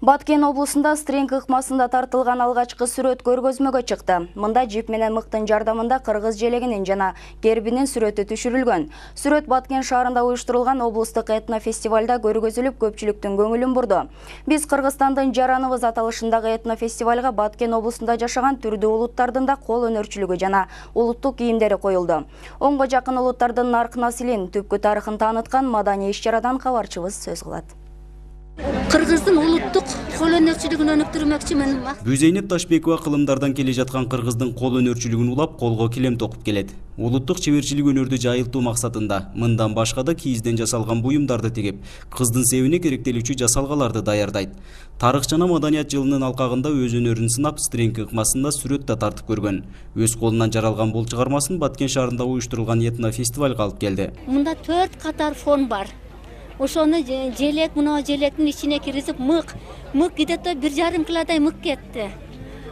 Баткен облысында стринг ыкмасында тартылған алгачкы сүрөт көргөзмөгө чыкты. Мында жип менен мыктын жардамында кыргыз желегинин жана гербинин сүрөтү түшүрүлгөн. Сүрөт Баткен шаарында уюштурулган облустук этнофестивалда көргөзүлүп, көпчүлүктүн көңүлүн бурду. Биз Кыргызстандын жараныбыз аталышындагы этнофестивалга Баткен облусунда жашаган түрдүү улуттардын да кол өнөрчүлүгү жана улуттук кийимдери коюлду. Онго жакын улуттардын нарк-населин, түпкү тарыхын тааныткан маданий иш-чарадан кабарчыбыз сөз кылат. Кыргыздын улуттук кол өнөрчүлүгүн өнүктүрмөкчүмүн. Бүйзейнеп Ташбекова кылымдардан келе жаткан кыргыздын кол өнөрчүлүгүн улап, колго килем токуп келет. Улуттук чеберчилик өнөрдү жайылтуу максатында мындан башка да кийизден жасалган буюмдарды тигип, кыздын себине керектелүүчү жасалгаларды даярдайт. Тарых жана маданият жылынын алкагында өз өнөрүн сынап, стринг ыкмасында сүрөт да тартып көргөн. Өз колунан жаралган бул чыгармасын Баткен шаарында уюштурулган этнофестивалга алып келди. Мында 4 катар фон бар. Ошону желек, мына желектин ичине киргизип мык где-то 1,5 килодай мык кетти.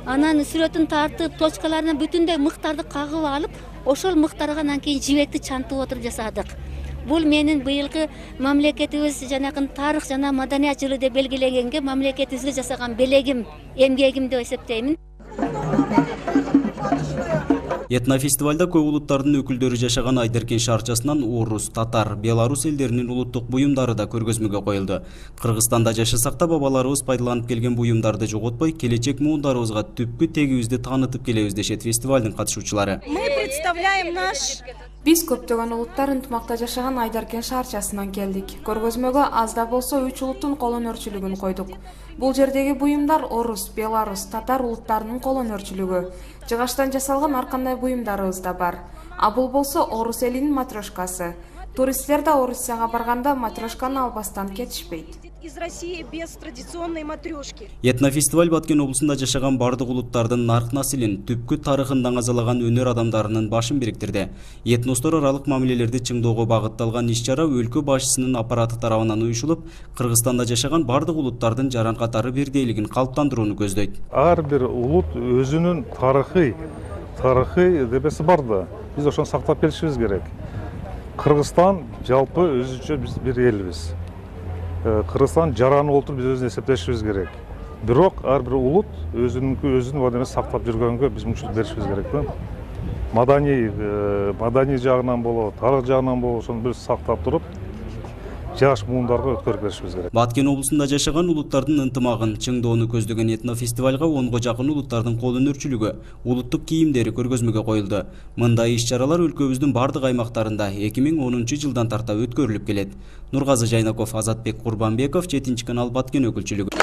Анан сүрөтүн тартып, точкаларына бүтүндөй мыктарды кагып алып, ошол мыктарга анан кийин жибекти чантып отуруп жасадык. Бул менин быйылкы мамлекетибиз жанагы тарых жана маданият жылы деп белгиленгенге мамлекетибизге жасаган белегим, эмгегим деп эсептеймин. Этнофестивалда көп улуттардын өкүлдөрү жашаган Айдеркен шаарчасынан орус, татар, белорус элдеринин улуттук буюмдары да көргөзмөгө коюлду. Кыргызстанда жашасак да бабаларыбыз пайдаланып келген буюмдарды жоготпой, келечек муундарыбызга түпкү тегибизди таанытып келебиз дешет фестивалдын катышуучулары. Мы представляем наш... Биз көптөгөн улуттар ынтымакта жашаган Айдеркен шаарчасынан келдик. Көргөзмөгө аз да болсо 3 улуттун кол өнөрчүлүгүн койдук. Бул жердеги буюмдар орус, белорус, татар улуттарынын кол өнөрчүлүгү. Жыгачтан жасалган ар кандай буюмдарыбыз да бар. А бул болсо орус элинин матрешкасы. Туристтер да Орусияга барганда матрешканы албастан кетишпейт. Из России без традиционной матрешки. Этнофестиваль Баткен облусунда жашаган бардык улуттардын нарк-населин, түпкү тарыхын даңазалаган өнөр адамдарынын башын бириктирди. Этностор аралык мамилелерди чыңдоого багытталган иш-чара өлкө башчысынын аппараты тарабынан уюшулуп, Кыргызстанда жашаган бардык улуттардын жаран катары бирдейлигин калыптандырууну көздөйт. Ар бир улут өзүнүн тарыхый дебеси бар да. Биз ошону сактап келишибиз керек. Кыргызстан жалпы өзүнчө биз бир элбиз. Кыргызстан жараны олтуруп биз өзүн эсептешибиз керек. Бирок ар бир улут өзүнүн маданияты сактап жүргөнгө биз мүмкүнчүлүк беришибиз керек да. Маданий жагынан болобу, тарых жагынан болобу, ошону биз сактап туруп, жаш муундарга өткөрүп беришибиз керек. Баткен облусунда жашаган улуттардын ынтымагын чыңдоону көздөгөн этнофестивалга 10го жакын улуттардын кол өнөрчүлүгү, улуттук кийимдери көргөзмөгө коюлду. Мындай иш-чаралар өлкөбүздүн бардык аймактарында 2010-жылдан тарта өткөрүлүп келет. Нургазы Жайнаков, Азатбек Курбанбеков, 7 канал Баткен өкүлчүлүгү.